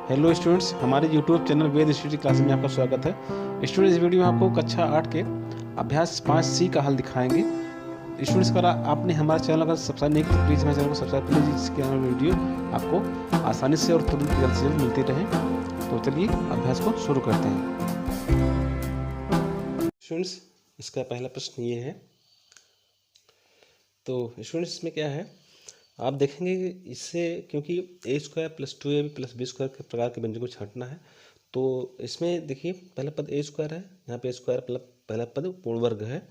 Hello students, हमारे YouTube channel वेद study classes में आपका स्वागत है। स्टूडेंट्स, इस वीडियो में आपको कक्षा 8 के अभ्यास 5C का हल दिखाएंगे। स्टूडेंट्स, अगर आपने हमारे चैनल अगर सब्सक्राइब नहीं किया तो प्लीज़ हमारे चैनल को सब्सक्राइब कर लीजिए, जिसके हमारे वीडियो आपको आसानी से और तुरंत जल्द से जल्द मिलती रहे। तो चलिए अभ्यास को शुरू करते हैं। स्टूडेंट्स, इसका पहला प्रश्न ये है। तो स्टूडेंट्स, इसमें क्या है, आप देखेंगे कि इससे क्योंकि a square plus 2ab plus b square के प्रकार के व्यंजन को छांटना है, तो इसमें देखिए पहला पद ए स्क्वायर है, यहाँ पे स्क्वायर मतलब पहला पद पूर्ण वर्ग है।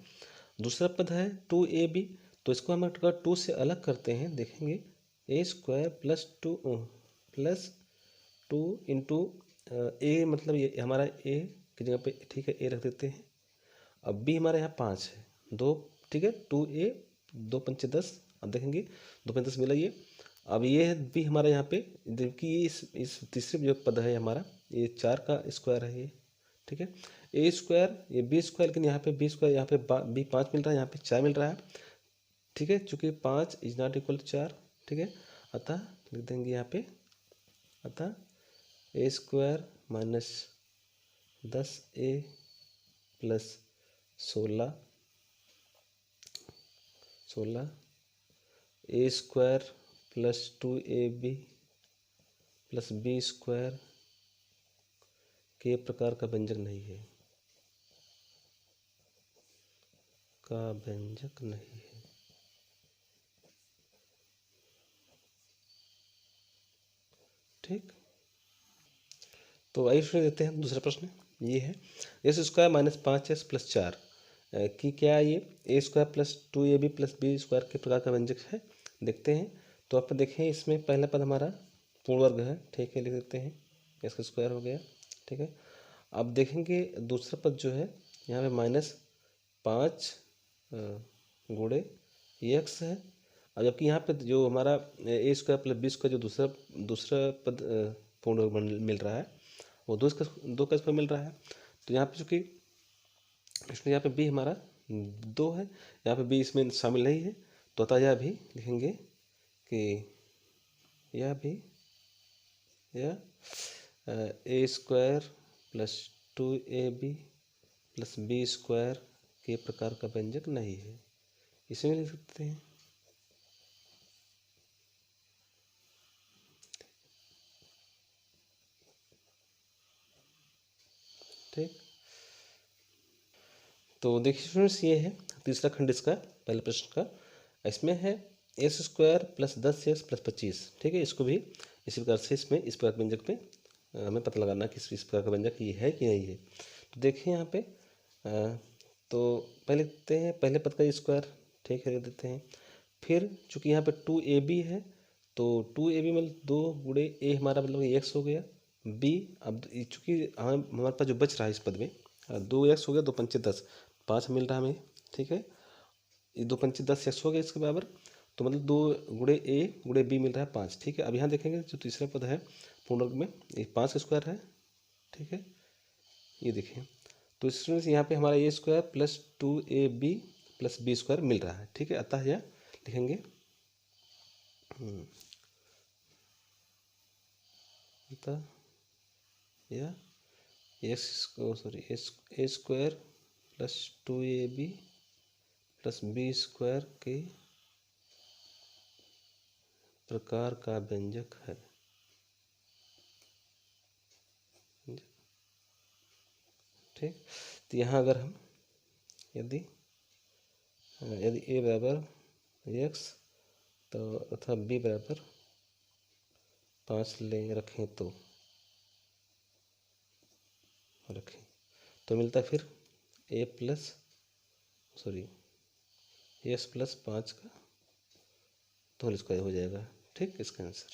दूसरा पद है 2ab, तो इसको हम अगर 2 से अलग करते हैं, देखेंगे ए स्क्वायर प्लस टू इंटू ए, मतलब ये हमारा ए की जगह पे ठीक है ए रख देते हैं। अब बी हमारे यहाँ 5 है, 2 ठीक है, 2a 2 पंचे 10। अब देखेंगे 2 पंचे 10 मिला ये। अब ये है बी हमारे यहाँ पे, जबकि ये इस तीसरे जो पद है हमारा, ये 4 का स्क्वायर है ये, ठीक है। ए स्क्वायर ये बी स्क्वायर, लेकिन यहाँ पे बी स्क्वायर, यहाँ पे बी 5 मिल रहा है, यहाँ पे 4 मिल रहा है, ठीक है। चूँकि 5 इज नॉट इक्वल टू 4, ठीक है। अतः लिख देंगे यहाँ पे, अतः a square minus 10a plus 16 a square plus 2ab plus b square के प्रकार का व्यंजक नहीं है, ठीक। तो आइए शुरू देते हैं। दूसरा प्रश्न ये है, S square minus 5s plus 4 कि क्या ये a square plus 2ab plus b square के प्रकार का व्यंजक है। देखते हैं। तो आप देखें, इसमें पहला पद हमारा पूर्ण वर्ग है, ठीक है, लिख देते हैं, इसका स्क्वायर हो गया, ठीक है। अब देखेंगे दूसरा पद जो है, यहाँ पे -5 गुणे एक्स है। और जबकि यहाँ पे जो हमारा a square plus b square जो दूसरा पद पूर्ण वर्ग मिल रहा है, वो 2 का स्क्वायर मिल रहा है। तो यहाँ पे चूँकि इसमें यहाँ पे बी हमारा 2 है, यहाँ पे बी इसमें शामिल नहीं है, तो अतः यह भी लिखेंगे कि यह a square plus 2ab plus b square के प्रकार का व्यंजक नहीं है, इसे भी लिख सकते हैं, ठीक। तो देखिए स्टूडेंट्स, ये है तीसरा खंड इसका पहले प्रश्न का। इसमें है S square plus 10s plus 25, ठीक है। इसको भी इसी प्रकार से इसमें इस प्रकार के व्यंजक पे हमें पता लगाना कि इस प्रकार का व्यंजक ये है कि नहीं है। तो देखिए यहाँ पे तो पहले लिखते हैं पहले पद का स्क्वायर, ठीक है, लिख देते हैं। फिर चूँकि यहाँ पे 2ab है, तो 2ab मतलब 2 गुणे ए हमारा मतलब एक्स हो गया, बी अब चूँकि हमारे पास जो बच रहा है इस पद में 2x हो गया, 2 पंचे 10, 5 मिल रहा है हमें, ठीक है। ये 2 पंचे 10x हो गया इसके बराबर, तो मतलब 2 गुणे ए गुणे बी मिल रहा है 5, ठीक है। अब यहाँ देखेंगे जो तीसरा पद है पूर्ण वर्ग में, ये 5 का स्क्वायर है, ठीक है। ये देखें, तो स्टूडेंट्स यहाँ पे हमारा a square plus 2ab plus b square मिल रहा है, ठीक है। अतः यह लिखेंगे अतः यह a square plus 2ab plus b square के प्रकार का व्यंजक है, ठीक। तो यहाँ अगर हम यदि ए बराबर एक्स तो अथवा बी बराबर 5 रखें तो मिलता है फिर एक्स प्लस 5 का होल स्क्वायर हो जाएगा, ठीक, इसका आंसर।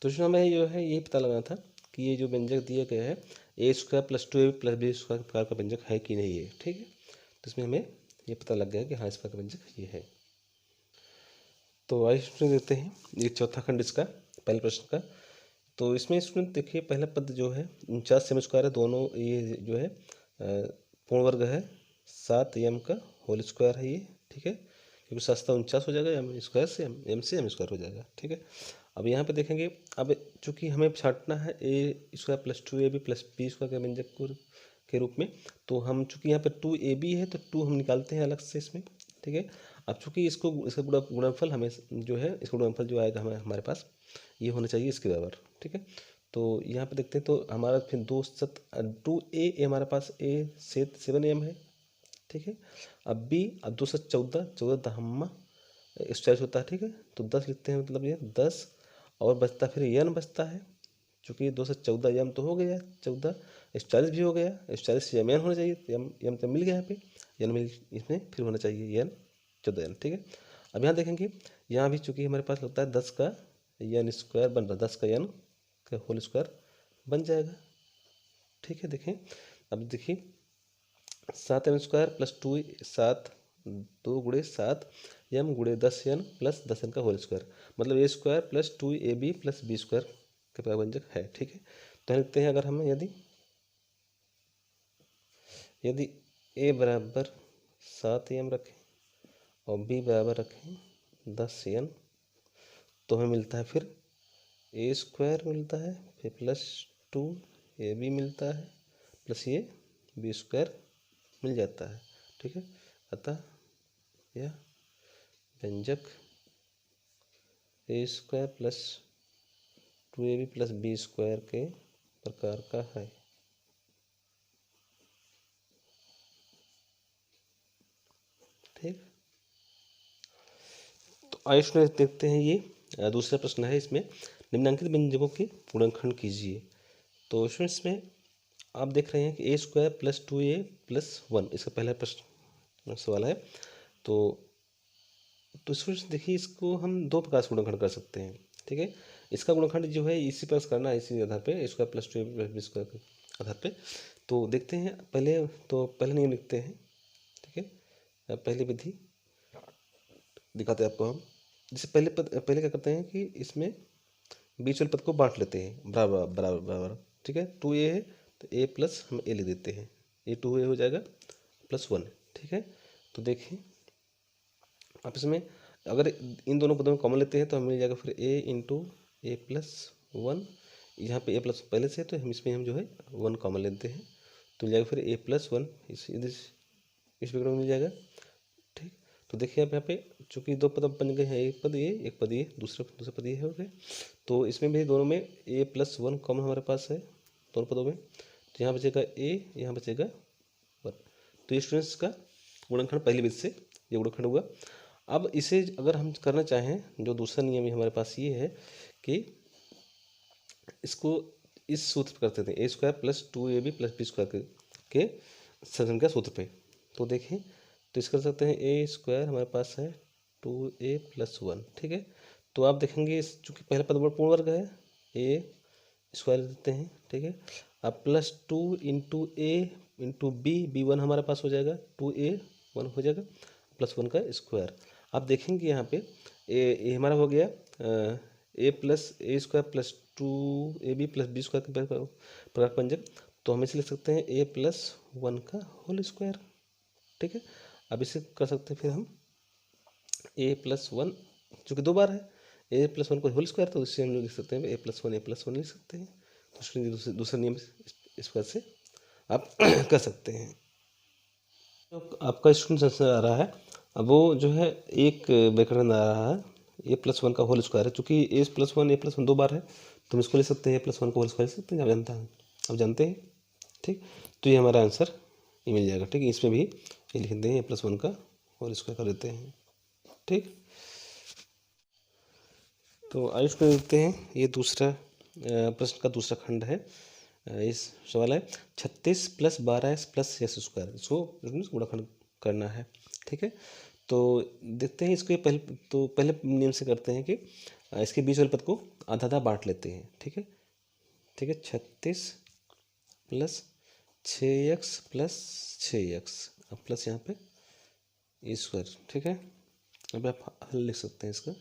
तो इसमें हमें जो है यही पता लगाना था कि ये जो व्यंजक दिया गया है a square plus 2ab plus b square प्रकार का व्यंजक है कि नहीं है, ठीक है। तो इसमें हमें ये पता लग गया कि हाँ, इस प्रकार का व्यंजक ये है। तो आइए स्टूडेंट देखते हैं ये चौथा खंड इसका पहले प्रश्न का। तो इसमें स्टूडेंट देखिए पहला पद जो है 49 सेमी स्क्वायर है, दोनों ये जो है पूर्ण वर्ग है, 7m का होल स्क्वायर है ये, ठीक है, क्योंकि 7 49 हो जाएगा, एम स्क्वायर से एम स्क्वायर हो जाएगा, ठीक है। अब यहाँ पे देखेंगे, अब चूँकि हमें छांटना है a square plus 2ab plus b square के व्यंजक के रूप में, तो हम चूँकि यहाँ पे 2ab है तो 2 हम निकालते हैं अलग से इसमें, ठीक है। अब चूँकि इसका गुणनफल हमें जो है, इसका गुणनफल जो आएगा हमारे पास ये होना चाहिए इसके बराबर, ठीक है। तो यहाँ पे देखते हैं, तो हमारा फिर 2a हमारे पास a से 7am है, ठीक है। अब b, अब 2 से 14 दहम्मा 40 होता है, ठीक है। तो 10 लिखते हैं, मतलब ये 10, और बचता फिर n बचता है, चूँकि 2 से 14 यम तो हो गया, 14 40 भी हो गया, 40 से यम होना चाहिए, यम तो मिल गया यहाँ पे, यन मिल इसमें फिर होना चाहिए यन 14n, ठीक है। अब यहाँ देखेंगे, यहाँ भी चूँकि हमारे पास लगता है 10 का यन स्क्वायर बन रहा है, 10 का यन का होल स्क्वायर बन जाएगा, ठीक है। देखें, अब देखिए 7m स्क्वायर प्लस 7 2 गुणे 7 यम गुणे 10n प्लस 10n का होल स्क्वायर, मतलब a square plus 2ab plus b square के व्यंजक है, ठीक है। तो लिखते हैं, अगर हम यदि a बराबर 7m रखें और b बराबर रखें 10n, तो हमें मिलता है फिर a स्क्वायर मिलता है, फिर प्लस 2ab मिलता है, प्लस ये बी स्क्वायर मिल जाता है, ठीक है। अतः यह व्यंजक a square plus 2ab plus b square के प्रकार का है, ठीक। तो आइए स्टूडेंट देखते हैं, ये दूसरा प्रश्न है, इसमें निम्नांकित व्यंजकों के गुणनखंड कीजिए। तो स्टूडेंट्स में आप देख रहे हैं कि a square plus 2a plus 1, इसका पहला प्रश्न सवाल है। तो स्टूडेंट्स देखिए, इसको हम दो प्रकार से गुणनखंड कर सकते हैं, ठीक है। इसका गुणनखंड जो है इसी पर करना है, इसी आधार पे, a square plus 2a plus b square के आधार पे। तो देखते हैं, पहले नियम लिखते हैं, ठीक है। पहली विधि दिखाते हैं आपको हम। जैसे पहले क्या करते हैं कि इसमें बीच वाले पद को बांट लेते हैं बराबर बराबर बराबर, ठीक है। 2a है तो a प्लस हम a लिख देते हैं, ये 2a हो जाएगा प्लस 1, ठीक है। तो देखिए, आप इसमें अगर इन दोनों पदों में कॉमन लेते हैं तो हमें मिल जाएगा फिर a इंटू ए प्लस 1, यहाँ पे a प्लस पहले से, तो हम इसमें जो है 1 कॉमन लेते हैं, तो मिल जाएगा फिर a प्लस 1 इस विग्रह में मिल जाएगा, ठीक। तो देखिए आप यहाँ पे चूँकि दो पद बन गए हैं, एक पद ये दूसरा पद ये हो गए, तो इसमें भी दोनों में a प्लस 1 कॉमन हमारे पास है दोनों पदों में, तो यहाँ बचेगा a, यहाँ बचेगा 1। तो ये स्टूडेंट्स का गुणनखंड पहली विधि से ये गुणनखंड हुआ। अब इसे अगर हम करना चाहें, जो दूसरा नियम हमारे पास ये है कि इसको इस सूत्र पर करते थे, a square plus 2ab plus b square के संख्या सूत्र पे। तो देखें, तो इस कर सकते हैं, a स्क्वायर हमारे पास है 2a प्लस 1, ठीक है। तो आप देखेंगे चूँकि पहला पद पूर्ण वर्ग है, a स्क्वायर देते हैं, ठीक है। अब plus 2 into a into b 1 हमारे पास हो जाएगा, 2a 1 हो जाएगा प्लस 1 का स्क्वायर। आप देखेंगे यहाँ पे ए हमारा हो गया a plus a square plus 2ab plus b square के प्रकार व्यंजक, तो हम इसे लिख सकते हैं a प्लस 1 का होल स्क्वायर, ठीक है। अब इसे कर सकते हैं फिर हम a प्लस 1, चूँकि दो बार है a प्लस 1 को होल स्क्वायर, तो इससे हम लोग लिख सकते हैं a प्लस 1 लिख सकते हैं। तो दूसरा नियम इस प्रकार से आप कर सकते हैं। तो आपका स्टूडेंट आंसर आ रहा है, अब वो जो है एक व्याकरण आ रहा है a प्लस 1 का होल स्क्वायर है, चूँकि a प्लस 1 दो बार है, तो हम इसको ले सकते हैं a प्लस 1 का होल स्क्वायर लिख सकते हैं, आप जानते हैं, ठीक। तो ये हमारा आंसर ये मिल जाएगा, ठीक है। इसमें भी ये लिख देते हैं a प्लस 1 का होल स्क्वायर कर देते हैं, ठीक। तो आइए इसको देखते हैं, ये दूसरा प्रश्न का दूसरा खंड है। इस सवाल है 36 plus 12s plus S square, इसको गुणनखंड करना है, ठीक है। तो देखते हैं इसको, पहले नियम से करते हैं कि इसके बीच वाले पद को आधा आधा बांट लेते हैं, ठीक है, ठीक है। 36 प्लस 6x प्लस 6x, अब प्लस यहाँ पे स्क्वायर, ठीक है। अब आप हल लिख सकते हैं इसका,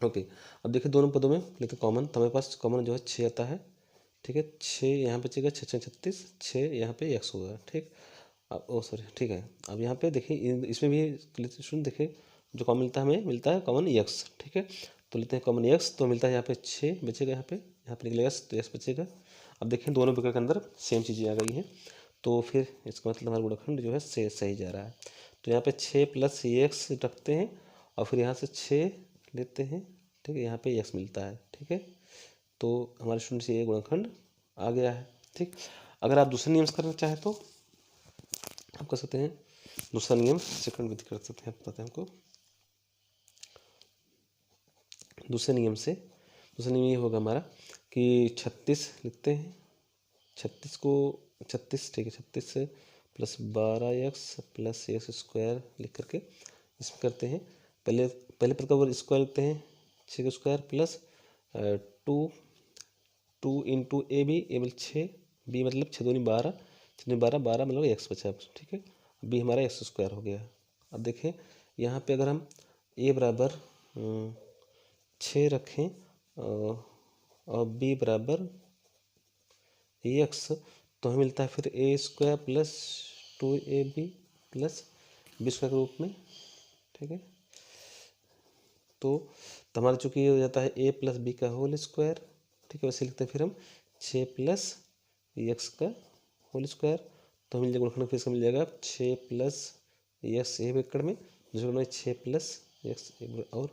ओके। अब देखिए दोनों पदों में लेते कॉमन, तो हमारे पास कॉमन जो है 6 आता है, ठीक है। 6 यहाँ बचेगा, 6 36, 6 यहाँ पे x होगा, ठीक। अब सॉरी, ठीक है। अब यहाँ पे देखिए इसमें भी स्टूडेंट देखिए जो कॉमन मिलता है, हमें मिलता है कॉमन x, ठीक है। तो लेते हैं कॉमन एक्स, तो मिलता है यहाँ पे 6 बचेगा, यहाँ पे निकलेगा तो एक्स बचेगा। अब देखें दोनों ब्रैकेट के अंदर सेम चीज़ें आ गई हैं, तो फिर इसका मतलब हमारा गुणनखंड जो है से सही जा रहा है। तो यहाँ पे 6 प्लस एक्स रखते हैं और फिर यहाँ से 6 लेते हैं, ठीक है, यहाँ पे एक्स मिलता है, ठीक है। तो हमारे स्टूडेंट से ये गुणनखंड आ गया है, ठीक। अगर आप दूसरे नियम से करना चाहें तो आप कर सकते हैं, दूसरा नियम सेकंड विधि कर सकते हैं, पता है हमको। दूसरे नियम ये होगा हमारा कि 36 लिखते हैं, 36 को 36, ठीक है, 36 plus 12x plus x square लिख करके इसमें करते हैं। पहले पद का ऊपर स्क्वायर लिखते हैं, 6 का square plus 2 into a b 6, b मतलब 6 दूनी 12, 12 मतलब एक्स बचा, ठीक है। बी हमारा एक्स स्क्वायर हो गया। अब देखें यहाँ पे अगर हम ए बराबर 6 रखें और बी बराबर एक्स, तो हमें मिलता है फिर a square plus 2ab plus b square के रूप में, ठीक है। तो हमारा चूँकि ये हो जाता है ए प्लस बी का होल स्क्वायर, ठीक है। वैसे लिखते हैं फिर हम 6 प्लस एक्स का होल स्क्वायर, तो मिल जाएगा गुणनखंड फिर इसका मिल जाएगा 6 प्लस एक्स ए एकड़ में, दूसरे में 6 प्लस एक्स, और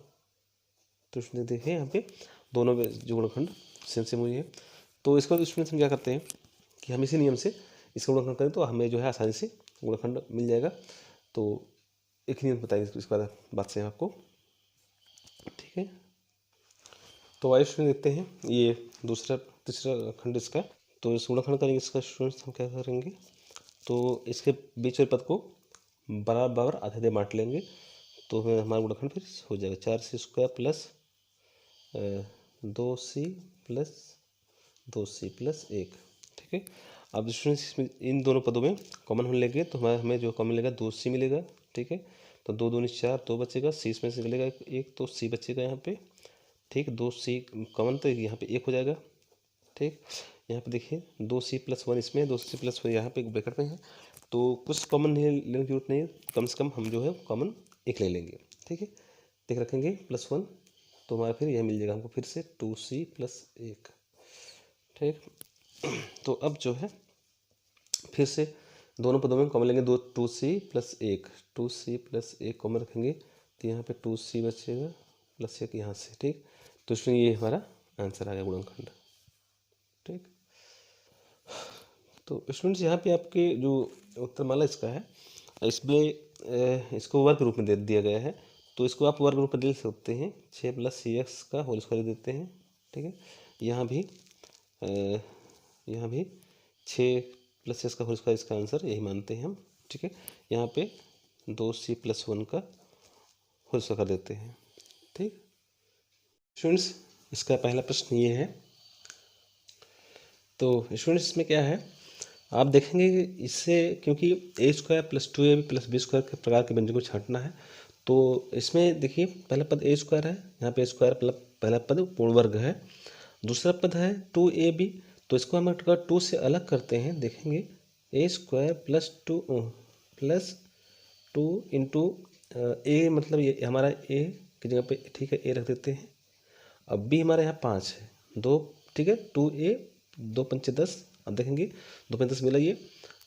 तो उसने देखे यहाँ पे दोनों जो गुणनखंड सेम हुई है। तो इसके बाद स्टूडेंट्स हम क्या करते हैं कि हम इसी नियम से इसका गुणनखंड करें तो हमें जो है आसानी से गुणनखंड मिल जाएगा। तो एक नियम बताएंगे इसके बाद बात से आपको, ठीक है। तो आइए स्टूडेंट देखते हैं ये तीसरा खंड इसका। तो इस गुणनखंड करेंगे इसका स्टूडेंट्स हम क्या करेंगे, तो इसके बीच वाले पद को बराबर आधे आधे बांट लेंगे, तो हमारा गुणनखंड फिर हो जाएगा 4c square plus 2c plus 2c plus 1, ठीक है। अब स्टूडेंट्स इसमें इन दोनों पदों में कॉमन होने लगे तो हमें जो कॉमन मिलेगा 2c मिलेगा, ठीक है। तो 2 दूनी 4, 2 बचेगा, c इसमें से निकलेगा 1, तो c बचेगा यहाँ पे, ठीक। 2c कॉमन तो यहाँ पे 1 हो जाएगा, ठीक। यहाँ पे देखिए 2c प्लस 1 इसमें, 2c प्लस 1 यहाँ पे ब्रैकेट में है, तो कुछ कॉमन नहीं लेने की जरूरत नहीं है, कम से कम हम जो है कॉमन 1 ले लेंगे, ठीक है। देख रखेंगे +1, तो हमारा फिर यह मिल जाएगा हमको फिर से 2c प्लस 1, ठीक। तो अब जो है फिर से दोनों पदों में कॉमन लेंगे, 2c plus 1, 2c plus 1 common रखेंगे, तो यहाँ पे 2c बचेगा प्लस 1 यहाँ से, ठीक। तो इसमें ये हमारा आंसर आ गया गुणनखंड, ठीक। तो स्टूडेंट्स यहाँ पे आपके जो उत्तरमाला इसका है, इसमें इसको वर्ग रूप में दे दिया गया है, तो इसको आप वर्ग रूप में दे सकते हैं, 6 प्लस एक्स का होल स्क्वायर देते हैं, ठीक है। यहाँ भी 6 प्लस एक्स का होल स्क्वायर इसका आंसर यही मानते हैं हम, ठीक है। यहाँ पे 2c प्लस 1 का होल स्क्वायर कर देते हैं, ठीक। स्टूडेंट्स इसका पहला प्रश्न ये है। तो स्टूडेंट्स इसमें क्या है, आप देखेंगे कि इससे क्योंकि a square plus 2ab plus b square के प्रकार के व्यंजन को छांटना है, तो इसमें देखिए पहला पद ए स्क्वायर है, यहाँ पे स्क्वायर मतलब पहला पद पूर्ण वर्ग है, दूसरा पद है 2ab, तो इसको हम अगर 2 से अलग करते हैं, देखेंगे ए स्क्वायर प्लस टू इंटू ए, मतलब ये हमारा ए की जगह पे, ठीक है, ए रख देते हैं। अब बी हमारे यहाँ 5 है, 2, ठीक है, 2a 2 पंचे 10, अब देखेंगे 2 पंचे 10 मिला ये।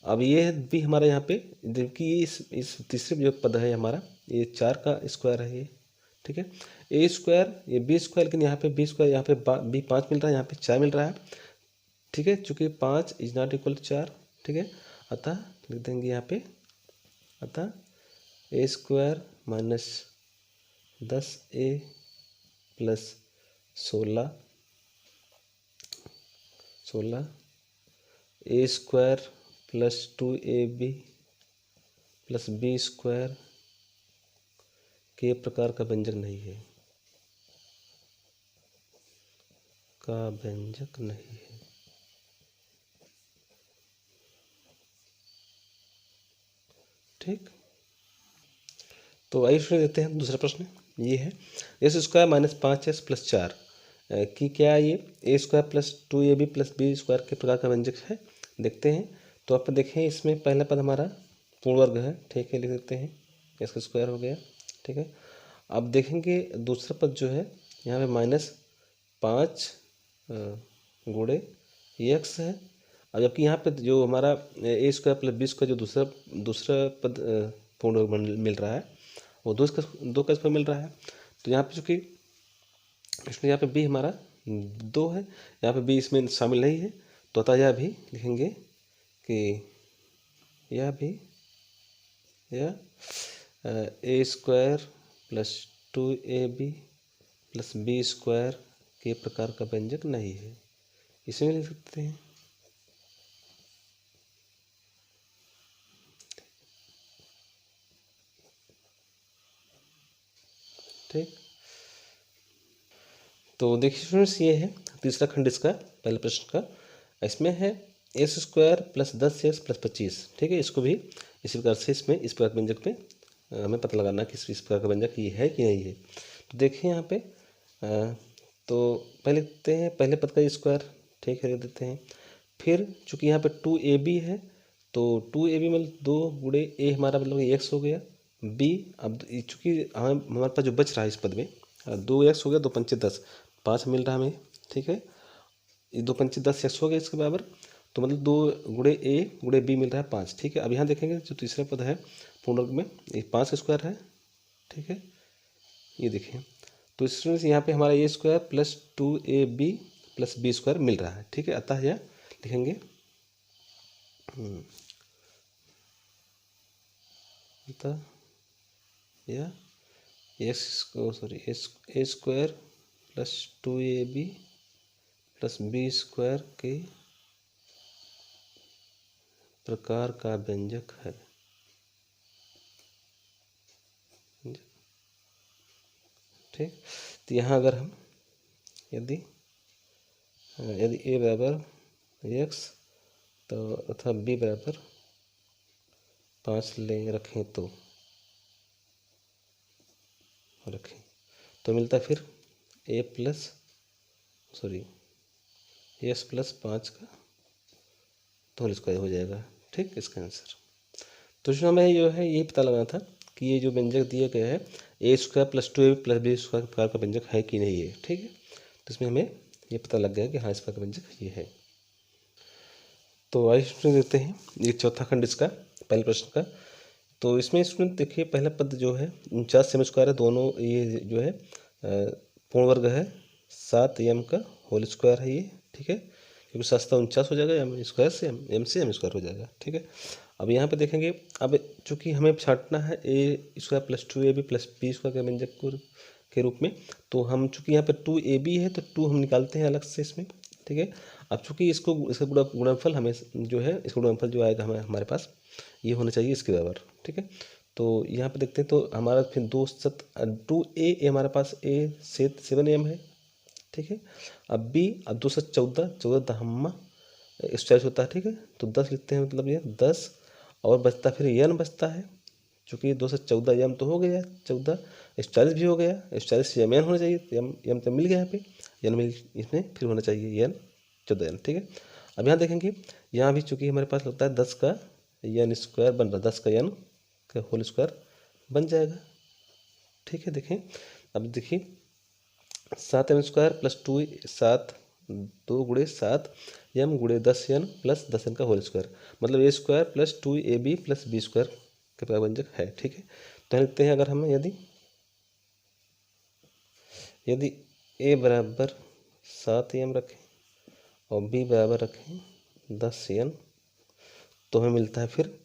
अब ये है बी हमारा यहाँ पे, जबकि ये इस तीसरे जो पद है हमारा, ये 4 का स्क्वायर है ये, ठीक है। ए स्क्वायर ये बी स्क्वायर, लेकिन यहाँ पे बी स्क्वायर, यहाँ पे बी 5 मिल रहा है, यहाँ पे 4 मिल रहा है, ठीक है। चूँकि 5 इज नॉट इक्वल टू 4, ठीक है, अतः लिख देंगे यहाँ पे, अतः a square minus 10a plus 16 a square plus 2ab plus b square के प्रकार का व्यंजक नहीं है, ठीक। तो आइए शुरू देते हैं दूसरा प्रश्न, ये है S square minus 5s plus 4 कि क्या ये a square plus 2ab plus b square के प्रकार का व्यंजक है, देखते हैं। तो आप देखें इसमें पहला पद हमारा पूर्ण वर्ग है, ठीक है, लिख देते हैं, इसका स्क्वायर हो गया, ठीक है। अब देखेंगे दूसरा पद जो है यहाँ पे -5 गुणे एक्स है। और जबकि यहाँ पे जो हमारा a square plus b square जो दूसरा दूसरा पद पूर्ण वर्ग मिल रहा है वो दो का स्क्वायर मिल रहा है। तो यहाँ पे चूँकि इसमें यहाँ पे बी हमारा 2 है, यहाँ पे बी इसमें शामिल नहीं है, तो अतः यह भी लिखेंगे कि यह भी a square plus 2ab plus b square के प्रकार का व्यंजक नहीं है। इसमें लिख सकते हैं। ठीक, तो देखिए स्टूडेंट्स, ये है तीसरा खंड इसका पहले प्रश्न का। इसमें है x square plus 10x plus 25। ठीक है, इसको भी इसी प्रकार से इसमें इस प्रकार के व्यंजक में हमें पता लगाना कि इस प्रकार का व्यंजक ये है कि नहीं है। तो देखिए यहाँ पे तो पहले लिखते हैं पहले पद का स्क्वायर। ठीक है, लिख देते हैं। फिर चूँकि यहाँ पे 2ab है तो 2ab मतलब 2 गुणे ए हमारा मतलब एक्स हो गया। बी अब चूँकि हमारे पास जो बच रहा है इस पद में 2x हो गया, 2 पंचे 10, 5 मिल रहा है हमें। ठीक है, ये 2 पंचे 10x हो गया इसके बराबर। तो मतलब 2 गुणे ए गुणे बी मिल रहा है 5। ठीक है, अब यहाँ देखेंगे जो तीसरा पद है पूर्ण वर्ग में ये 5 का स्क्वायर है। ठीक है, ये देखिए तो स्टूडेंट्स यहाँ पे हमारा a square plus 2ab plus b square मिल रहा है। ठीक है, अतः यह लिखेंगे अतः यह a square plus 2ab plus b square के प्रकार का व्यंजक है। ठीक, तो यहाँ अगर हम यदि ए बराबर एक्स तो अथवा बी बराबर 5 ले रखें तो मिलता है फिर एक्स प्लस 5 का होल स्क्वायर हो जाएगा। ठीक, इसका आंसर। तो जो हमें जो है यही पता लगाना था कि ये जो व्यंजक दिया गया है a square plus 2ab plus b square प्रकार का व्यंजक है कि नहीं है। ठीक है, तो इसमें हमें ये पता लग गया कि हाँ इस प्रकार का व्यंजक ये है। तो आइए स्टूडेंट देखते हैं ये चौथा खंड इसका पहले प्रश्न का। तो इसमें स्टूडेंट देखिए पहला पद जो है 49 सेमी स्क्वायर है, दोनों ये जो है पूर्ण वर्ग है, 7m का होल स्क्वायर है ये। ठीक है, क्योंकि 7 49 हो जाएगा, एम स्क्वायर से एम से एम स्क्वायर हो जाएगा। ठीक है, अब यहाँ पे देखेंगे अब चूँकि हमें छांटना है a square plus 2ab plus b square के व्यंजक के रूप में, तो हम चूँकि यहाँ पे 2ab है तो 2 हम निकालते हैं अलग से इसमें। ठीक है, अब चूँकि इसका गुणनफल हमें जो है इसका गुणनफल जो आएगा हमारे पास ये होना चाहिए इसके बराबर। ठीक है, तो यहाँ पे देखते हैं तो हमारा फिर 2a हमारे पास ए से 7m है। ठीक है, अब बी अब 2 से 14 दहम्मा 41 होता है। ठीक है, तो 10 लिखते हैं, मतलब ये 10 और बचता फिर यन बचता है। चूँकि 2 से 14 यम तो हो गया, 14 41 भी हो गया, 41 से यम होना चाहिए, यम तो मिल गया यहाँ पे, यन मिल इसमें फिर होना चाहिए यन 14 यन। ठीक है, अब यहाँ देखेंगे यहाँ भी चूँकि हमारे पास लगता है 10 का यन स्क्वायर बन रहा, 10 का यन का होल स्क्वायर बन जाएगा। ठीक है, देखें अब देखिए 7m स्क्वायर प्लस 2 गुणे 7 यम गुणे 10 यन प्लस 10 यन का होल स्क्वायर, मतलब a square plus 2ab plus b square के प्रकार व्यंजक है। ठीक है, तो लिखते हैं अगर हम यदि ए बराबर 7m रखें और बी बराबर रखें 10 यन तो हमें मिलता है फिर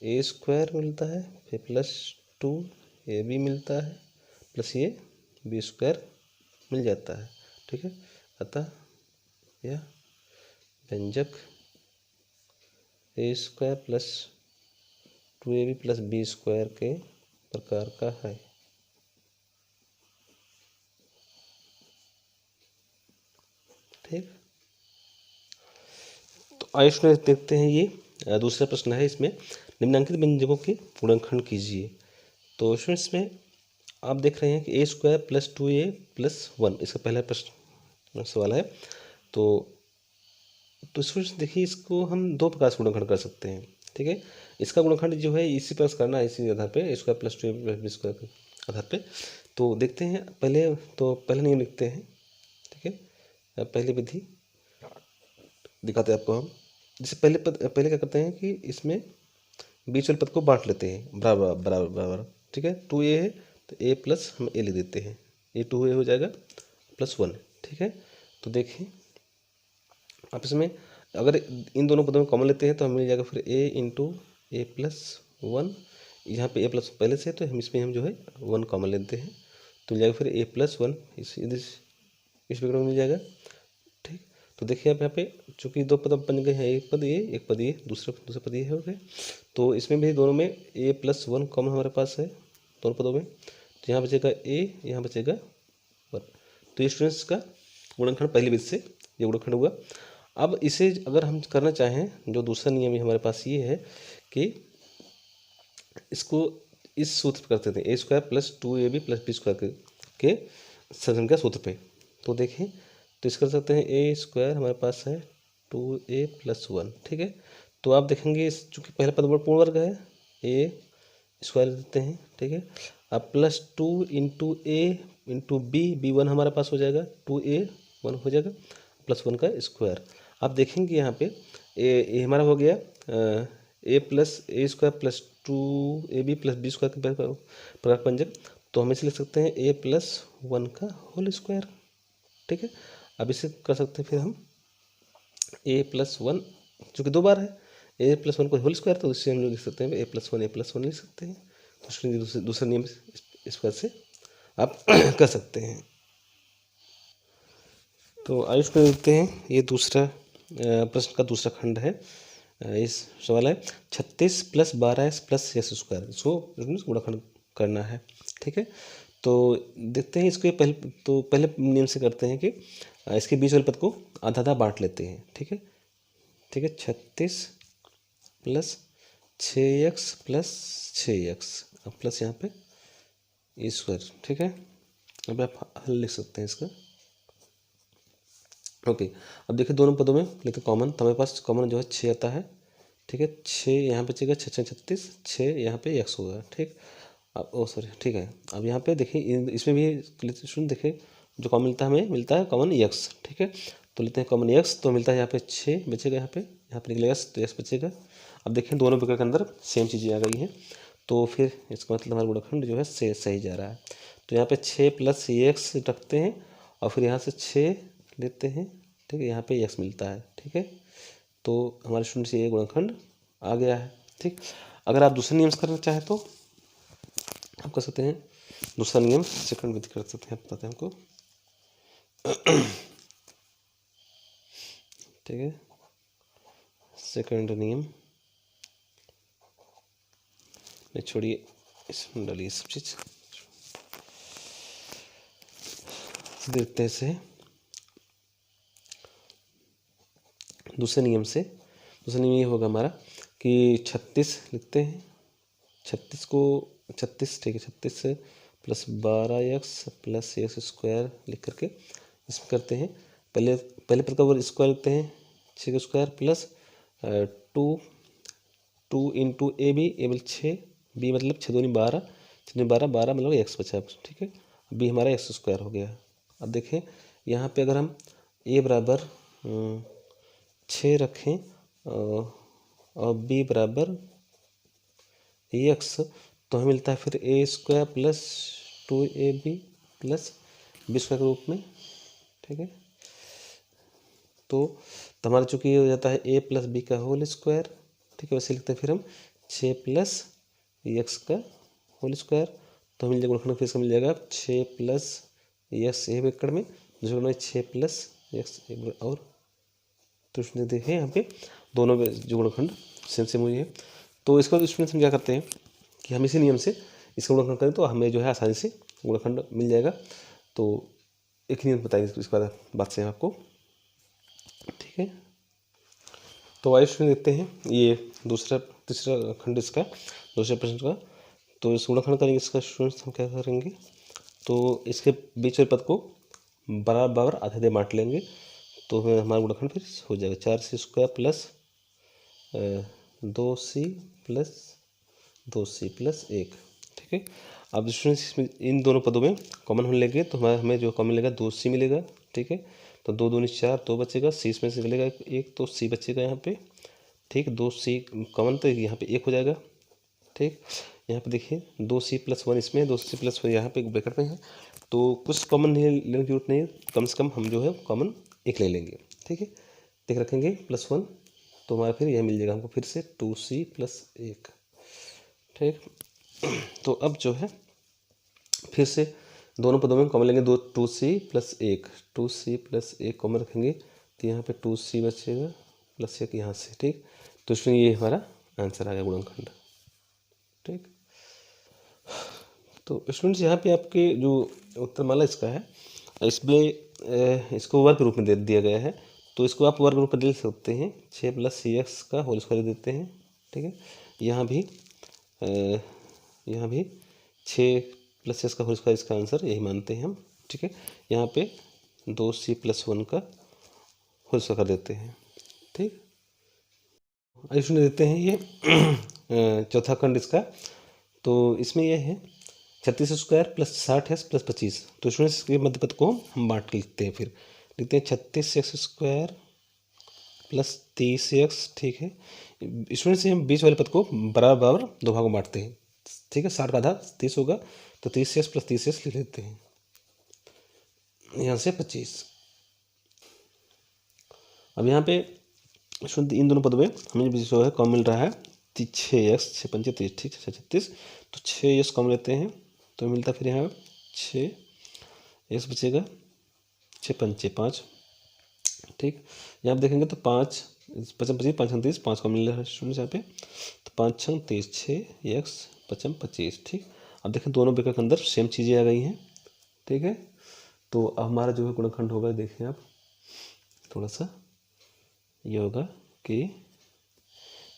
ए स्क्वायर मिलता है, फिर प्लस 2ab मिलता है प्लस ये बी स्क्वायर मिल जाता है। ठीक है, अतः यह व्यंजक a square plus 2ab plus b square के प्रकार का है। ठीक, तो आइए स्टूडेंट देखते हैं ये दूसरा प्रश्न है, इसमें निम्नांकित व्यंजकों के गुणनखंड कीजिए। तो स्टूडेंट्स में आप देख रहे हैं कि ए स्क्वायर प्लस 2a प्लस 1 इसका पहला प्रश्न सवाल है। तो स्टूडेंट्स देखिए इसको हम 2 प्रकार से गुणनखंड कर सकते हैं। ठीक है, इसका गुणनखंड जो है इसी प्रकार करना है, इसी आधार पे square plus 2ab plus b square आधार पे। तो देखते हैं पहले नियम लिखते हैं, ठीक है। पहली विधि दिखाते हैं आपको हम। जैसे पहले क्या करते हैं कि इसमें बीच वाले पद को बांट लेते हैं बराबर बराबर बराबर, ठीक है। 2a है तो a प्लस हम a लिख देते हैं, a 2a हो जाएगा +1, ठीक है। तो देखिए आप इसमें अगर इन दोनों पदों में कॉमन लेते हैं तो हमें मिल जाएगा फिर a इंटू a+1। यहाँ पे a+ पहले से है तो हम इसमें जो है 1 कॉमन लेते हैं तो मिल जाएगा फिर a+1 इस विकल्प में मिल जाएगा, ठीक। तो देखिए आप यहाँ पे चूंकि दो पद बन गए हैं, एक पद ये दूसरा पद ये हो गए। तो इसमें भी दोनों में a+1 कॉमन हमारे पास है दोनों पदों में, तो यहाँ बचेगा a, यहाँ बचेगा 1। तो ये स्टूडेंट्स का गुणनखंड पहली विधि से ये गुणनखंड हुआ। अब इसे अगर हम करना चाहें, जो दूसरा नियम है हमारे पास ये है कि इसको इस सूत्र पर करते थे a² + 2ab + b² के संख्या सूत्र पे। तो देखें तो इस कर सकते हैं a² हमारे पास है 2a + 1, ठीक है। तो आप देखेंगे चूँकि पहला पद पूर्ण वर्ग है a² देते हैं, ठीक है। अब +2 × a × b1 हमारे पास हो जाएगा 2a1 हो जाएगा +1 का स्क्वायर। आप देखेंगे यहाँ पे ए हमारा हो गया a² + 2ab + b² के प्रकार पंजक। तो हम इसे लिख सकते हैं a+1 का होल स्क्वायर, ठीक है। अब इसे कर सकते हैं फिर हम a+1 चूँकि 2 बार है a+1 को होल स्क्वायर, तो इससे हम लोग लिख सकते हैं a+1 लिख सकते हैं। तो दूसरा नियम इस पर से आप कर सकते हैं। तो आइए इसको देखते हैं। ये दूसरा प्रश्न का दूसरा खंड है। इस सवाल है 36 + 12s + s², इसको गुणनखंड करना है, ठीक है। तो देखते हैं इसको पहले नियम से करते हैं कि इसके बीच वाले पद को आधा आधा बांट लेते हैं, ठीक है। 36 + 6x + 6x अब प्लस यहाँ पे स्क्वायर, ठीक है। अब आप हल लिख सकते हैं इसका, ओके। अब देखिए दोनों पदों में लेते कॉमन, तो हमारे पास कॉमन जो है 6 आता है, ठीक है। 6 यहाँ बचेगा 6 × 36, 6 यहाँ पे x होगा, ठीक। अब सॉरी, ठीक है। अब यहाँ पे देखिए इसमें भी सुन देखिए जो कॉमन मिलता है कॉमन x, ठीक है। तो लेते हैं कॉमन x, तो मिलता है यहाँ पे 6 बचेगा, यहाँ पे निकलेगा तो x बचेगा। अब देखें दोनों विकल्प के अंदर सेम चीज़ें आ गई हैं, तो फिर इसका मतलब हमारा गुणनखंड जो है सही जा रहा है। तो यहाँ पे 6 + x रखते हैं और फिर यहाँ से 6 लेते हैं, ठीक है। यहाँ पे x मिलता है, ठीक है। तो हमारे स्टूडेंट से ये गुणनखंड आ गया है, ठीक। अगर आप दूसरे नियम से करना चाहें तो आप कर सकते हैं। दूसरा नियम सेकंड विधि कर सकते हैं, बताते हैं हमको, ठीक है। सेकंड नियम में छोड़िए, इसमें डालिए सब चीज़, देखते हैं इसे दूसरे नियम से। दूसरा नियम ये होगा हमारा कि 36 लिखते हैं, 36 ठीक है, 36 + 12x + x² लिख करके इसमें करते हैं। पहले पद का वर्ग स्क्वायर लिखते हैं 6² प्लस 2 × a मतलब 6, b मतलब 6 दूनी 12, 6 12 12 मतलब x बचा, ठीक है। b हमारा x² हो गया। अब देखें यहाँ पे अगर हम a बराबर 6 रखें और b बराबर x, तो हमें मिलता है फिर a² + 2ab + b² के रूप में, ठीक है। तो हमारा चूँकि ये हो जाता है a + b का होल स्क्वायर, ठीक है। वैसे लिखते हैं फिर हम 6 + x का होल स्क्वायर, तो मिल जाएगा गुणनखंड फिर इसका मिल जाएगा 6 + x एक एकड़ में, दूसरे में 6 + x और तो इसमें देखें यहाँ पे दोनों में जो गुणनखंड सेम हुई है। तो इसका स्टूडेंट हम क्या करते हैं कि हम इसी नियम से इसका गुणनखंड करें तो हमें जो है आसानी से गुणनखंड मिल जाएगा। तो एक नियम बताइए इसके बाद बात से आपको, ठीक है। तो आइए स्टूडेंट देखते हैं ये तीसरा खंड इसका दूसरे प्रश्न का। तो इस गुणनखंड करेंगे इसका स्टूडेंट्स हम क्या करेंगे, तो इसके बीच वाले पद को बराबर आधे बांट लेंगे, तो हमारा गुणनखंड फिर हो जाएगा 4c² + 2c + 2c + 1, ठीक है। अब स्टूडेंट्स इसमें इन दोनों पदों में कॉमन होने लगे तो हमें जो कॉमन मिलेगा 2c मिलेगा, ठीक है। तो 2 दूनी 4, 2 बचेगा, c इसमें से निकलेगा एक, तो c बचेगा यहाँ पे, ठीक। 2c कॉमन तो यहाँ पे 1 हो जाएगा, ठीक। यहाँ पे देखिए 2c+1 इसमें, 2c+1 यहाँ पे ब्रैकेट में है, तो कुछ कॉमन नहीं लेने की जरूरत नहीं है, कम से कम हम जो है कॉमन 1 ले लेंगे, ठीक है। देख रखेंगे +1 तो हमारा फिर यह मिल जाएगा हमको फिर से 2c+1, ठीक। तो अब जो है फिर से दोनों पदों में कॉमन लेंगे, 2c+1, 2c+1 कॉमन रखेंगे तो यहाँ पे 2c बचेगा +1 यहाँ से, ठीक। तो इसमें ये हमारा आंसर आ गया गुणनखंड, ठीक। तो स्टूडेंट्स यहाँ पे आपके जो उत्तरमाला इसका है, इसमें इसको वर्ग रूप में दे दिया गया है, तो इसको आप वर्ग रूप में दे सकते हैं, 6 + cx का होल स्क्वायर देते हैं, ठीक है। यहाँ भी 6 + x का होल स्क्वायर इसका आंसर यही मानते हैं हम, ठीक है। यहाँ पे 2c+1 का होल स्क्वायर कर देते हैं, ठीक। इसमें देते हैं ये चौथा खंड इसका, तो इसमें यह है 36² + 60x + 25। तो इसमें इसके मध्य पद को हम बांट के लिखते हैं, फिर लिखते हैं 36x² + 30x, ठीक है। इसमें से हम बीच वाले पद को बराबर बराबर 2 भागों में बांटते हैं, ठीक है। 60 का आधा 30 होगा, तो 30x + 30x लिख लेते हैं, यहाँ से 25। अब यहाँ पे इन दोनों पदों में हमें जो है कॉमन मिल रहा है 6x, 6 पंचे 30, ठीक है, 36। तो 6x कॉमन लेते हैं तो मिलता फिर यहाँ 6x बचेगा, 6 पंचे 5, ठीक। यहाँ आप देखेंगे तो 5 55 25 5 30 5 कॉमन मिल रहा है स्टूडेंट्स यहाँ पे, तो 5 6 30, 6x 55 25, ठीक। अब देखें दोनों ब्रैकेट के अंदर सेम चीज़ें आ गई हैं, ठीक है। तो अब हमारा जो है गुणनखंड होगा, देखें आप थोड़ा सा, ये होगा कि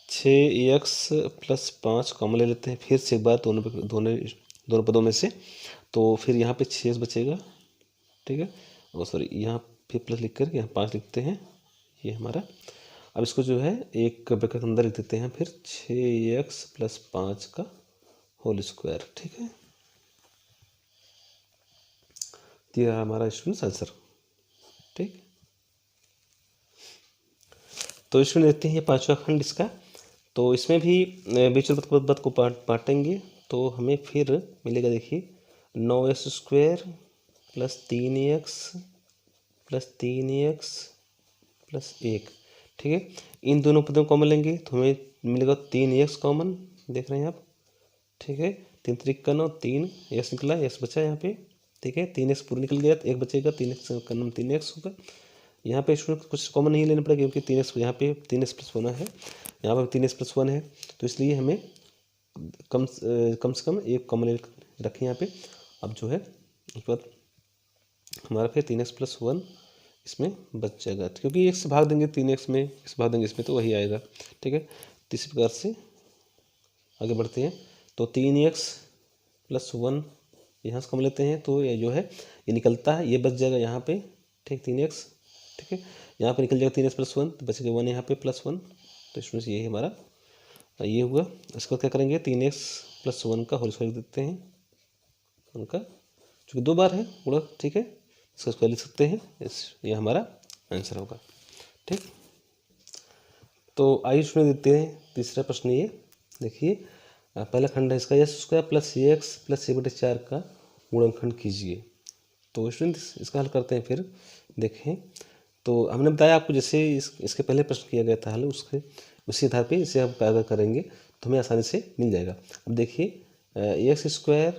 6x + 5 कॉमन ले लेते हैं फिर से एक बार दोनों पदों में से, तो फिर यहाँ पे 6x बचेगा, ठीक है। और सॉरी यहाँ फिर प्लस लिख कर यहाँ 5 लिखते हैं, ये हमारा। अब इसको जो है एक ब्रैकेट के अंदर लिख देते हैं फिर 6x + 5 का होल स्क्वायर, ठीक है। ये हमारा स्टूडेंट्स आंसर, ठीक। तो इसमें देखते हैं 5वां खंड इसका, तो इसमें भी बीच वाले पद को बांटेंगे तो हमें फिर मिलेगा, देखिए 9x² + 3x + 3x + 1, ठीक है। इन दोनों पदों को कॉमन लेंगे तो हमें मिलेगा 3x कॉमन, देख रहे हैं आप, ठीक है। 3 3 का 9, 3x निकला, x बचा यहाँ पे, ठीक है। 3x पूरा निकल गया तो 1 बचेगा, 3x का नाम 3x होगा। यहाँ पे इसमें कुछ कॉमन नहीं लेना पड़ेगा क्योंकि 3x यहाँ पे 3x+1 है, यहाँ पर 3x+1 है, तो इसलिए हमें कम से कम एक कॉमन रखें यहाँ पे। अब जो है उसके बाद हमारा फिर 3x+1 इसमें बच जाएगा, क्योंकि 1 से भाग देंगे 3x में, 1 से भाग देंगे इसमें तो वही आएगा, ठीक है। तो इसी प्रकार से आगे बढ़ते हैं, तो 3x+1 यहाँ से कम लेते हैं तो ये जो है ये निकलता है, ये बच जाएगा यहाँ पे, ठीक, 3x, ठीक है। यहाँ पे निकल जाएगा 3x+1 तो बचेगा 1 यहाँ पे +1, तो इसमें से यही हमारा ये हुआ। इसके बाद क्या करेंगे 3x+1 का होल स्क्वायर देते हैं, उनका चूँकि 2 बार है गुणा, ठीक है, इसका स्क्वायर लिख सकते हैं, ये हमारा आंसर होगा, ठीक। तो आइए इसमें देते हैं तीसरा प्रश्न। ये देखिए पहला खंड है इसका, x² + cx + 1/4 का गुणनखंड कीजिए। तो स्टूडेंट्स इसका हल करते हैं फिर, देखें तो हमने बताया आपको जैसे इसके पहले प्रश्न किया गया था हल, उसी आधार पे इसे हम अगर करेंगे तो हमें आसानी से मिल जाएगा। अब देखिए x²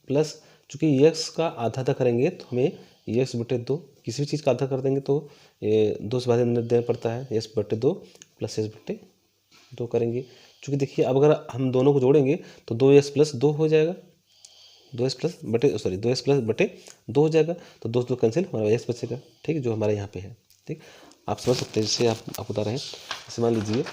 प्लस, चूँकि x का आधा करेंगे तो हमें x/2, किसी भी चीज़ का आधा कर देंगे तो 2 से भाग देना पड़ता है, x/2 + x/2 करेंगे। चूँकि देखिए अब अगर हम दोनों को जोड़ेंगे तो 2x+2 हो जाएगा, 2x+2 हो जाएगा, तो 2 2 कैंसिल, हमारा x बचेगा, ठीक, जो हमारे यहाँ पे है, ठीक। आप समझ सकते हैं, जैसे आप बता रहे हैं, जैसे मान लीजिए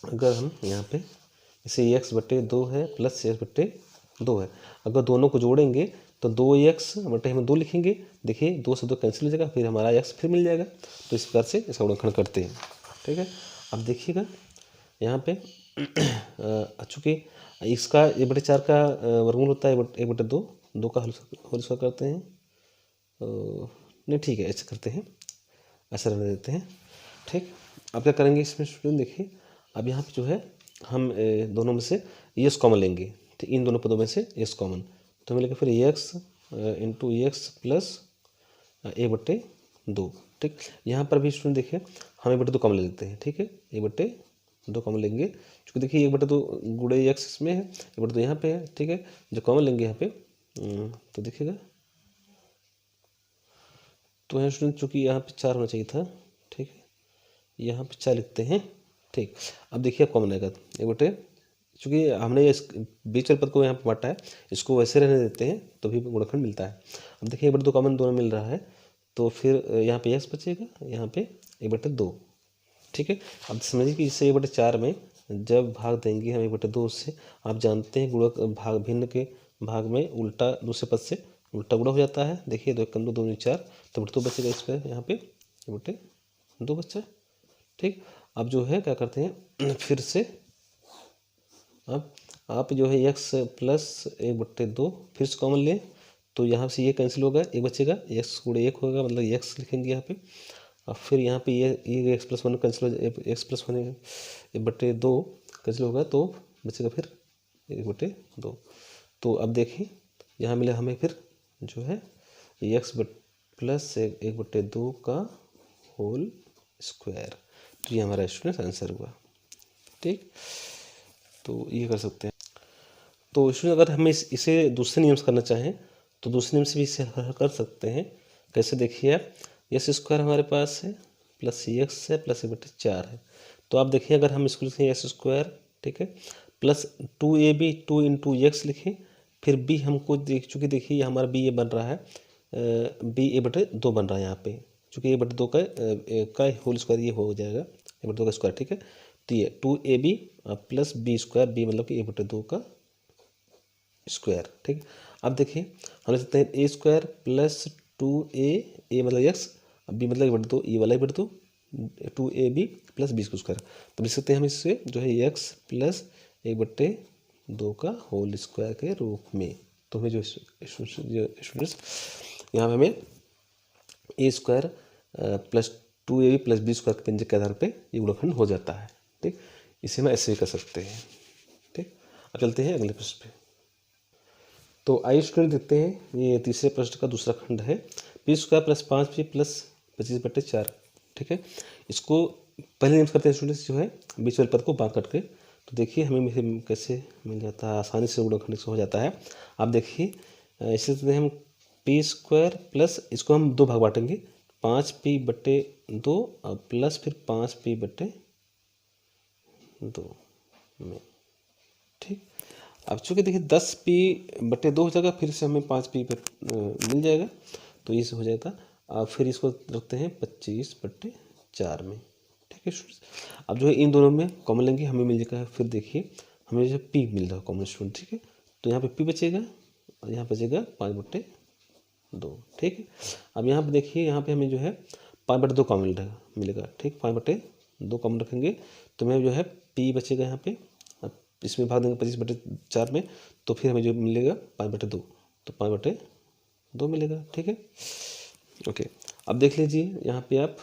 अगर हम यहाँ पे जैसे x/2 है + x/2 है, अगर दोनों को जोड़ेंगे तो 2x/2 लिखेंगे, देखिए 2 से 2 कैंसिल हो जाएगा, फिर हमारा x फिर मिल जाएगा। तो इस प्रकार से इसका गुणनखंड करते हैं, ठीक है। अब देखिएगा यहाँ पे चूँकि इसका 1/4 का वर्गमूल होता है 1/2, 2 का होल स्क्वायर करते हैं। नहीं ठीक है, ऐसे करते हैं, ऐसा रहने देते हैं। ठीक, अब क्या करेंगे इसमें स्टूडेंट देखिए, अब यहाँ पे जो है हम दोनों में से यस कॉमन लेंगे। ठीक, इन दोनों पदों में से यस कॉमन, तो मिलेगा फिर एक्स इंटू एक्स प्लस 1/2। ठीक, यहाँ पर भी स्टूडेंट देखिए हम 1/2 कॉमन ले लेते हैं। ठीक है, 1/2 कॉमन लेंगे, क्योंकि देखिए 1/2 गुणे एक्स इसमें है, 1/2 यहाँ पे है। ठीक है, जो कॉमन लेंगे यहाँ पे तो देखिएगा, तो यहाँ स्टूडेंट चूँकि यहाँ पे 4 होना चाहिए था। ठीक है, यहाँ पे 4 लिखते हैं। ठीक, अब देखिए कॉमन आएगा 1/, चूँकि हमने इस बीच वाले पद को यहाँ पे बांटा है, इसको वैसे रहने देते हैं तो भी गुणनखंड मिलता है। अब देखिए 1/2 कॉमन दोनों मिल रहा है, तो फिर यहाँ पे एक्स बचेगा, यहाँ पे 1/2। ठीक है, अब समझिए कि इसे 1/4 में जब भाग देंगे हम 1/2 से, आप जानते हैं गुणक भाग भिन्न के भाग में उल्टा दूसरे पद से उल्टा गुणा हो जाता है। देखिए 2 1 2 2 4, तो 2 बचेगा इसका, यहाँ पे 1/2 बच्चा। ठीक, अब जो है क्या करते हैं फिर से, अब आप जो है एक्स प्लस 1/2 फिर से कॉमन लें, तो यहाँ से ये कैंसिल होगा, एक बचेगा, एक्स गुणे 1 होगा, मतलब एक्स लिखेंगे यहाँ पे। अब फिर यहाँ पे ये एक्स प्लस 1 कैंसिल हो जाए, एक्स प्लस 1 1/2 कैंसिल होगा, तो बचेगा फिर 1/2। तो अब देखिए यहाँ मिला हमें फिर जो है एक्स प्लस 1/2 का होल स्क्वायर, तो ये हमारा स्टूडेंट आंसर हुआ। ठीक, तो ये कर सकते हैं। तो स्टूडेंट अगर हम इसे दूसरे नियम से करना चाहें तो दूसरे नियम से भी इसे हल कर सकते हैं। कैसे देखिए आप, एस स्क्वायर हमारे पास है प्लस सी एक्स है प्लस 1/4 है, तो आप देखिए अगर हम इसको लिखें एस स्क्वायर, ठीक है, प्लस 2ab 2 इंटू एक्स लिखें, फिर बी हमको चूँकि देखिए ये हमारा बी ये बन रहा है, बी 1/2 बन रहा है यहाँ पे, चूँकि 1/2 का होल स्क्वायर ये हो जाएगा 1/2 का स्क्वायर। ठीक है, तो ये 2ab plus b square, B मतलब कि 1/2 का स्क्वायर। ठीक, अब देखिए हम लिख सकते हैं ए स्क्वायर प्लस 2a, ए मतलब एक्स, अब बी मतलब 1/2, ये वाला 1/2, 2ab प्लस बी स्क्वायर, तो लिख सकते हैं हम इससे जो है एक्स प्लस 1/2 का होल स्क्वायर के रूप में। तो हमें जो स्टूडेंट्स यहाँ पे हमें a square plus 2ab plus b square के व्यंजक के आधार पे ये गुणनखंड हो जाता है। ठीक, इसे हम ऐसे भी कर सकते हैं। ठीक, अब चलते हैं अगले प्रश्न पे। तो आइए स्टूडेंट देखते हैं, ये तीसरे प्रश्न का दूसरा खंड है, P square plus 5p plus 25/4। ठीक है, इसको पहले नियम से करते हैं स्टूडेंट्स, जो है बीच वाले पद को बांट करके, तो देखिए हमें कैसे मिल जाता है, आसानी से गुणनखंड से हो जाता है। आप देखिए इसे देते हैं हम पी स्क्वायर प्लस, इसको हम 2 भाग बांटेंगे, 5p/2 प्लस फिर 5p/2 में। ठीक, अब चूँकि देखिए 10p/2 हो जाएगा, फिर से हमें 5p मिल जाएगा, तो ये से हो जाएगा। अब फिर इसको रखते हैं 25/4 में। ठीक है स्टूडेंट्स, अब जो है इन दोनों में कॉमन लेंगे, हमें मिल जाएगा, फिर देखिए हमें जो p मिल रहा है कॉमन स्टूडेंट। ठीक है, तो यहाँ पे p बचेगा और यहाँ बचेगा 5/2। ठीक है, अब यहाँ पे देखिए, यहाँ पे हमें जो है 5/2 कॉमन मिलेगा। ठीक, 5/2 कॉमन रखेंगे, तो हमें जो है p बचेगा यहाँ पे, इसमें भाग देंगे 25/4 में, तो फिर हमें जो मिलेगा 5/2, तो 5/2 मिलेगा। ठीक है, ओके, अब देख लीजिए यहाँ पे आप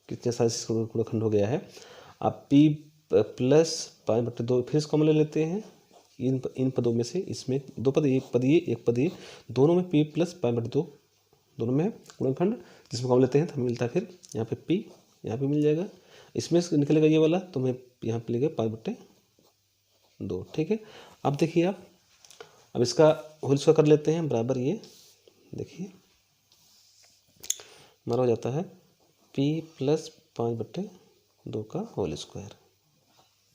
कितने सारे गुणनखंड हो गया है। आप p प्लस 5/2 फिर से कॉमन ले लेते हैं, इन पदों में से, इसमें 2 पद, एक पद ये एक पद ये, दोनों में p प्लस 5/2 दोनों में गुणनखंड, जिसमें कॉमन लेते हैं तो हमें मिलता है फिर यहाँ पे p, यहाँ पे मिल जाएगा, इसमें से निकलेगा ये वाला, तो हमें यहाँ पे मिलेगा 5/2। ठीक है, अब देखिए आप, अब इसका होल स्क्वायर कर लेते हैं बराबर, ये देखिए हमारा हो जाता है p प्लस 5/2 का होल स्क्वायर।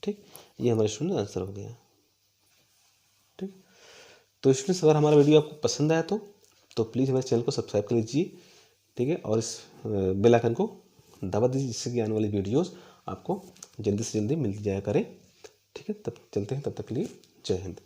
ठीक, ये हमारे स्टूडेंट आंसर हो गया। ठीक, तो स्टूडेंट्स अगर हमारा वीडियो आपको पसंद आया तो प्लीज़ हमारे चैनल को सब्सक्राइब कर लीजिए। ठीक है, और इस बेल आइकन को दबा दीजिए, जिससे कि आने वाली वीडियोस आपको जल्दी से जल्दी मिल जाया करें। ठीक है, तब चलते हैं, तब तक के लिए जय हिंद।